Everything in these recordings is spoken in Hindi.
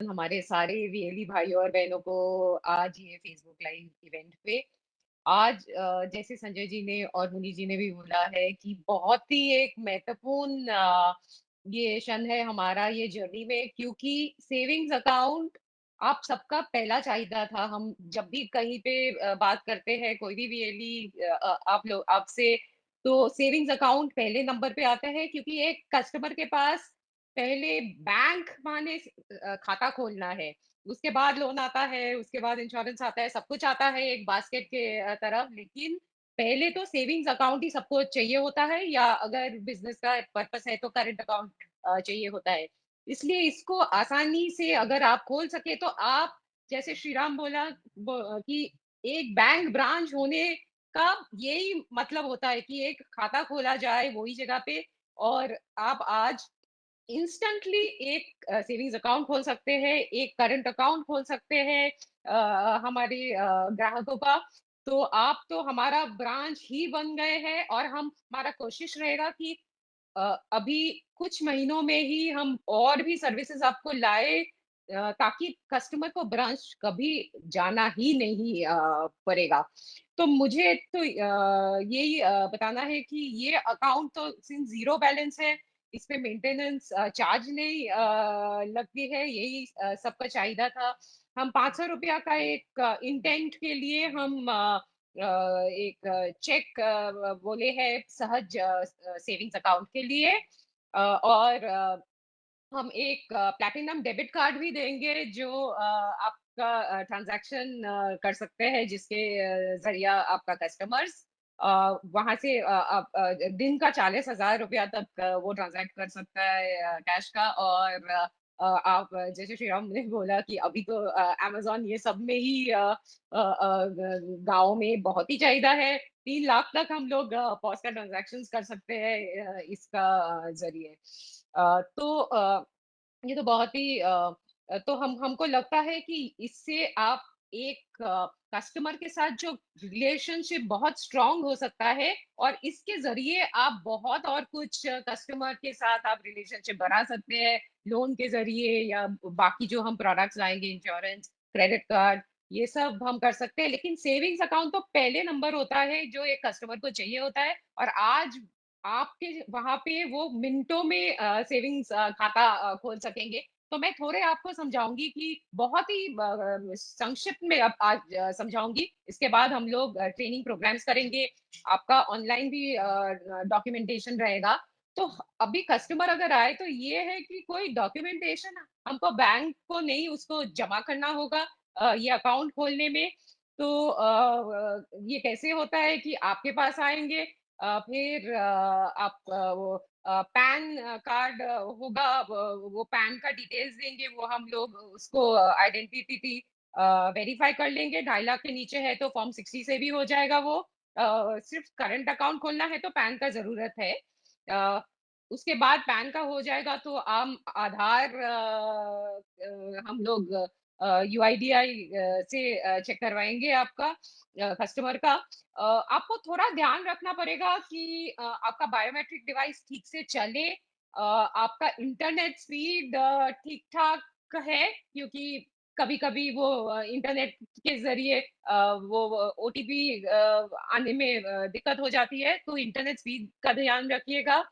हमारे सारे वीएलई भाइयों और बहनों को आज ये फेसबुक लाइव इवेंट पे। आज जैसे संजय जी ने और मुनि जी ने भी बोला है कि बहुत ही एक महत्वपूर्ण ये क्षण है हमारा ये जर्नी में, क्योंकि सेविंग्स अकाउंट आप सबका पहला चाहिए था। हम जब भी कहीं पे बात करते हैं, कोई भी वीएलई आप लोग आपसे, तो सेविंग्स अकाउंट पहले नंबर पे आता है, क्योंकि एक कस्टमर के पास पहले बैंक माने खाता खोलना है, उसके बाद लोन आता है, उसके बाद इंश्योरेंस आता है, सब कुछ आता है एक बास्केट के तरफ। लेकिन पहले तो सेविंग्स अकाउंट ही सबको चाहिए होता है, या अगर बिजनेस का पर्पस है तो करंट अकाउंट चाहिए होता है। इसलिए इसको आसानी से अगर आप खोल सके तो आप, जैसे श्रीराम बोला कि एक बैंक ब्रांच होने का यही मतलब होता है कि एक खाता खोला जाए वही जगह पे, और आप आज इंस्टेंटली एक सेविंग्स अकाउंट खोल सकते हैं, एक करंट अकाउंट खोल सकते हैं हमारे ग्राहकों का। तो आप तो हमारा ब्रांच ही बन गए हैं, और हम हमारा कोशिश रहेगा कि अभी कुछ महीनों में ही हम और भी सर्विसेज आपको लाए, ताकि कस्टमर को ब्रांच कभी जाना ही नहीं पड़ेगा। तो मुझे तो यही बताना है कि ये अकाउंट तो सिंस जीरो बैलेंस है, इसमें मेंटेनेंस चार्ज नहीं लगती है, यही सबका चाहिए था। हम 500 रुपया का एक इंटेंट के लिए हम एक चेक बोले हैं सहज सेविंग्स अकाउंट के लिए, और हम एक प्लैटिनम डेबिट कार्ड भी देंगे, जो आपका ट्रांजैक्शन कर सकते हैं, जिसके जरिया आपका कस्टमर्स वहां से आप दिन का 40,000 रुपया तक वो ट्रांजैक्ट कर सकता है कैश का। और आप जैसे श्रीराम ने बोला कि अभी तो अमेजोन ये सब में ही गांव में बहुत ही चाहिए है। 3 लाख तक हम लोग पॉस का ट्रांजैक्शन कर सकते हैं इसका जरिए। ये तो बहुत ही तो हम हमको लगता है कि इससे आप एक कस्टमर के साथ जो रिलेशनशिप बहुत स्ट्रांग हो सकता है, और इसके जरिए आप बहुत और कुछ कस्टमर के साथ आप रिलेशनशिप बना सकते हैं, लोन के जरिए या बाकी जो हम प्रोडक्ट्स लाएंगे, इंश्योरेंस, क्रेडिट कार्ड, ये सब हम कर सकते हैं। लेकिन सेविंग्स अकाउंट तो पहले नंबर होता है जो एक कस्टमर को चाहिए होता है, और आज आपके वहां पे वो मिनटों में सेविंग्स खाता खोल सकेंगे। तो मैं थोड़े आपको समझाऊंगी कि बहुत ही संक्षिप्त में अब आज समझाऊंगी। इसके बाद हम लोग ट्रेनिंग प्रोग्राम्स करेंगे, आपका ऑनलाइन भी डॉक्यूमेंटेशन रहेगा। तो अभी कस्टमर अगर आए तो ये है कि कोई डॉक्यूमेंटेशन हमको बैंक को नहीं उसको जमा करना होगा ये अकाउंट खोलने में। तो ये कैसे होता है कि आपके पास आएंगे, फिर आप वो पैन कार्ड होगा, वो पैन का डिटेल्स देंगे, वो हम लोग उसको आइडेंटिटी वेरीफाई कर लेंगे। 2.5 लाख के नीचे है तो फॉर्म 60 से भी हो जाएगा वो। सिर्फ करंट अकाउंट खोलना है तो पैन का जरूरत है। अ, उसके बाद पैन का हो जाएगा तो हम आधार हम लोग यूआईडीआई से चेक करवाएंगे आपका कस्टमर का। आपको थोड़ा ध्यान रखना पड़ेगा कि आपका बायोमेट्रिक डिवाइस ठीक से चले, आपका इंटरनेट स्पीड ठीक ठाक है, क्योंकि कभी कभी वो इंटरनेट के जरिए वो ओटीपी आने में दिक्कत हो जाती है, तो इंटरनेट स्पीड का ध्यान रखिएगा।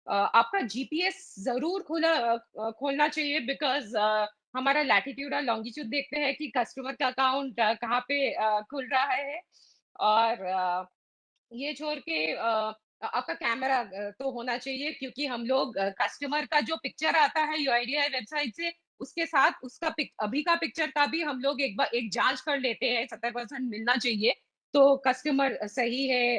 आपका जीपीएस जरूर खोलना चाहिए, बिकॉज हमारा लैटिट्यूड और लॉन्गिट्यूड देखते हैं कि कस्टमर का अकाउंट कहाँ पे खुल रहा है। और ये छोड़ के आपका कैमरा तो होना चाहिए, क्योंकि हम लोग कस्टमर का जो पिक्चर आता है यूआईडीआई वेबसाइट से, उसके साथ उसका अभी का पिक्चर का भी हम लोग एक बार एक जांच कर लेते हैं, 70% मिलना चाहिए, तो कस्टमर सही है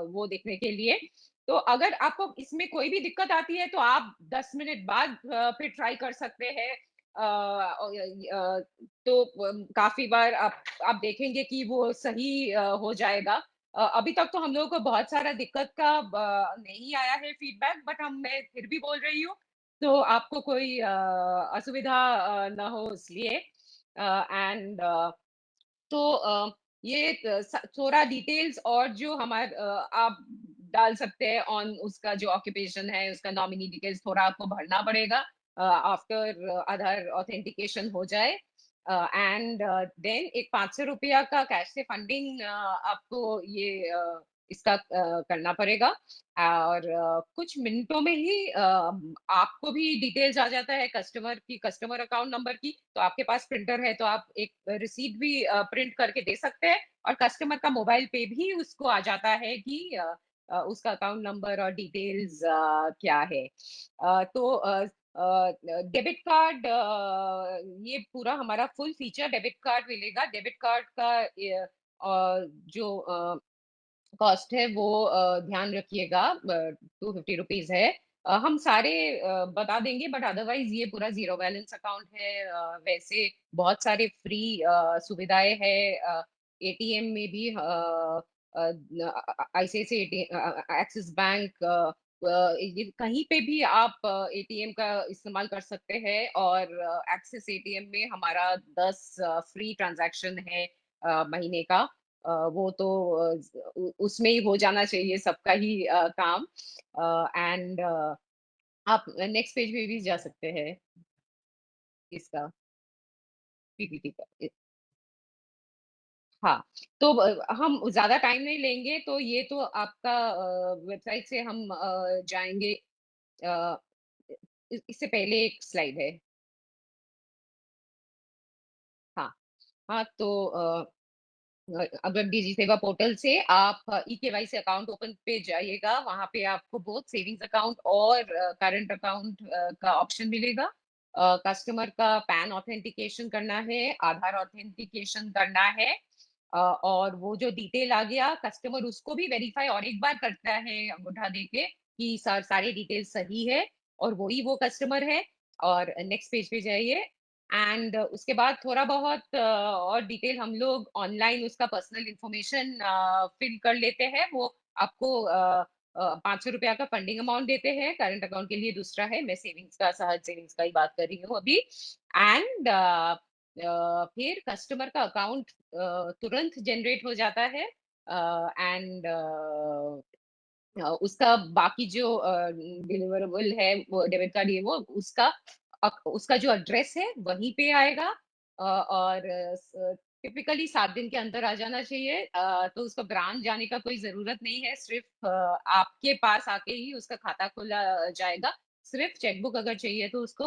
वो देखने के लिए। तो अगर आपको इसमें कोई भी दिक्कत आती है तो आप 10 मिनट बाद फिर ट्राई कर सकते हैं। तो काफी बार आप देखेंगे कि वो सही हो जाएगा। अभी तक तो हम लोगों को बहुत सारा दिक्कत का नहीं आया है फीडबैक, बट मैं फिर भी बोल रही हूँ, तो आपको कोई असुविधा ना हो इसलिए। एंड तो ये थोड़ा डिटेल्स और जो हमारे आप डाल सकते हैं ऑन उसका जो ऑक्यूपेशन है, उसका नॉमिनी डिटेल्स थोड़ा आपको भरना पड़ेगा। आफ्टर आधार ऑथेंटिकेशन हो जाए, एंड देन एक 500 रुपया का कैश से फंडिंग आपको ये इसका करना पड़ेगा। और कुछ मिनटों में ही आपको भी डिटेल्स आ जाता है कस्टमर की, कस्टमर अकाउंट नंबर की। तो आपके पास प्रिंटर है तो आप एक रिसीट भी प्रिंट करके दे सकते हैं, और कस्टमर का मोबाइल पे भी उसको आ जाता है कि उसका अकाउंट नंबर और डिटेल्स क्या है। तो डेबिट कार्ड, ये पूरा हमारा फुल फीचर डेबिट कार्ड मिलेगा। डेबिट कार्ड का जो कॉस्ट है वो ध्यान रखिएगा, 250 रुपीज है। हम सारे बता देंगे, बट अदरवाइज ये पूरा जीरो बैलेंस अकाउंट है। वैसे बहुत सारे फ्री सुविधाएं हैं एटीएम में भी। आईसीआईसी एक्सिस बैंक, कहीं पे भी आप एटीएम का इस्तेमाल कर सकते हैं। और एक्सिस एटीएम में हमारा 10 फ्री ट्रांजैक्शन है महीने का। वो तो उसमें ही हो जाना चाहिए सबका ही काम। एंड आप नेक्स्ट पेज पे भी जा सकते हैं इसका, पीपीटी का। हाँ, तो हम ज्यादा टाइम नहीं लेंगे, तो ये तो आपका वेबसाइट से हम जाएंगे। अ, इससे पहले एक स्लाइड है। हाँ। हाँ, तो अगर डिजी सेवा पोर्टल से आप ई केवाईसी अकाउंट ओपन पे जाइएगा, वहां पे आपको बहुत सेविंग्स अकाउंट और करंट अकाउंट का ऑप्शन मिलेगा। कस्टमर का पैन ऑथेंटिकेशन करना है, आधार ऑथेंटिकेशन करना है, और वो जो डिटेल आ गया कस्टमर उसको भी वेरीफाई और एक बार करता है अंगूठा देके कि सर सारे डिटेल सही है, और वही वो कस्टमर है। और नेक्स्ट पेज पे जाइए, एंड उसके बाद थोड़ा बहुत और डिटेल हम लोग ऑनलाइन उसका पर्सनल इंफॉर्मेशन फिल कर लेते हैं। वो आपको 500 रुपया का फंडिंग अमाउंट देते हैं, करंट अकाउंट के लिए दूसरा है। मैं सेविंग्स का, सहज सेविंग्स का ही बात कर रही हूँ अभी। एंड फिर कस्टमर का अकाउंट तुरंत जनरेट हो जाता है। एंड उसका बाकी जो डिलीवरेबल है, वो डेबिट कार्ड, ये वो उसका जो एड्रेस है वहीं पे आएगा। और टिपिकली 7 दिन के अंदर आ जाना चाहिए। तो उसको ब्रांच जाने का कोई जरूरत नहीं है, सिर्फ आपके पास आके ही उसका खाता खोला जाएगा। सिर्फ चेकबुक अगर चाहिए तो उसको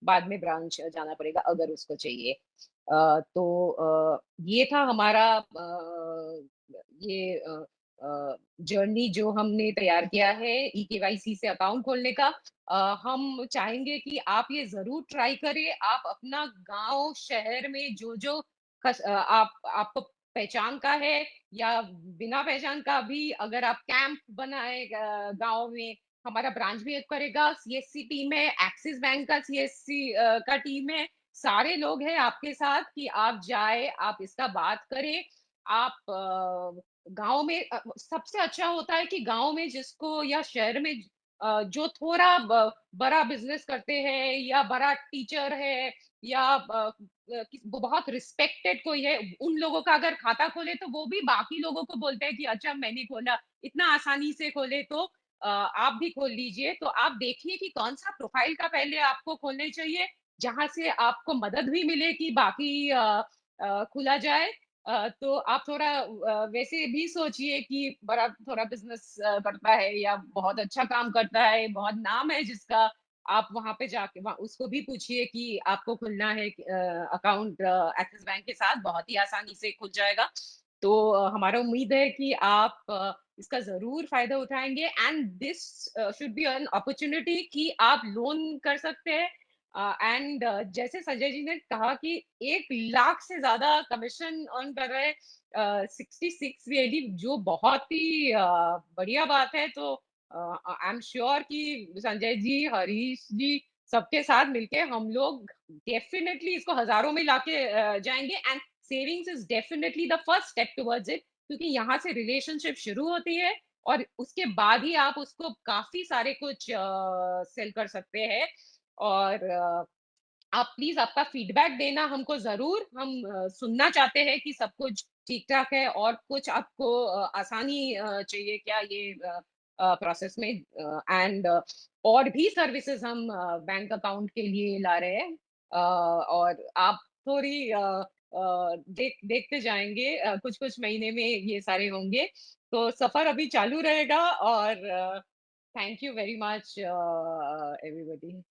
बाद में ब्रांच जाना पड़ेगा अगर उसको चाहिए। ये था हमारा ये जर्नी जो हमने तैयार किया है ई केवाईसी से अकाउंट खोलने का। हम चाहेंगे कि आप ये जरूर ट्राई करें। आप अपना गांव शहर में जो जो आप आपको पहचान का है या बिना पहचान का भी, अगर आप कैंप बनाए गांव में, हमारा ब्रांच भी एक करेगा, सीएससी टीम है, एक्सिस बैंक का सीएससी का टीम है, सारे लोग हैं आपके साथ कि आप जाए, आप इसका बात करें। आप गांव में सबसे अच्छा होता है कि गांव में जिसको या शहर में जो थोड़ा बड़ा बिजनेस करते हैं या बड़ा टीचर है या वो बहुत रिस्पेक्टेड कोई है, उन लोगों का अगर खाता खोले तो वो भी बाकी लोगों को बोलते हैं कि अच्छा मैंने खोला, इतना आसानी से खोले तो आप भी खोल लीजिए। तो आप देखिए कि कौन सा प्रोफाइल का पहले आपको खोलने चाहिए, जहां से आपको मदद भी मिले कि बाकी खुला जाए। तो आप थोड़ा वैसे भी सोचिए कि बड़ा थोड़ा बिजनेस करता है या बहुत अच्छा काम करता है, बहुत नाम है जिसका, आप वहां पे जाके उसको भी पूछिए कि आपको खुलना है अकाउंट एक्सिस बैंक के साथ, बहुत ही आसानी से खुल जाएगा। तो हमारा उम्मीद है कि आप इसका जरूर फायदा उठाएंगे, and this should be an opportunity कि आप लोन कर सकते हैं। एंड जैसे संजय जी ने कहा कि 1 लाख से ज्यादा कमीशन अर्न कर रहे हैं 66 वेली, जो बहुत ही बढ़िया बात है। तो आई एम श्योर कि संजय जी, हरीश जी, सबके साथ मिलके हम लोग डेफिनेटली इसको हजारों में लाके जाएंगे। And savings is definitely the first step towards it, क्योंकि यहाँ से रिलेशनशिप शुरू होती है और उसके बाद ही आप उसको काफी सारे कुछ सेल कर सकते हैं। और आप प्लीज आपका फीडबैक देना हमको जरूर। हम सुनना चाहते हैं कि सब कुछ ठीक ठाक है और कुछ आपको आसानी चाहिए क्या ये प्रोसेस में एंड और भी सर्विसेज हम बैंक अकाउंट के लिए ला रहे हैं और आप थोड़ी देखते जाएंगे कुछ कुछ महीने में ये सारे होंगे तो सफर अभी चालू रहेगा और thank you very much everybody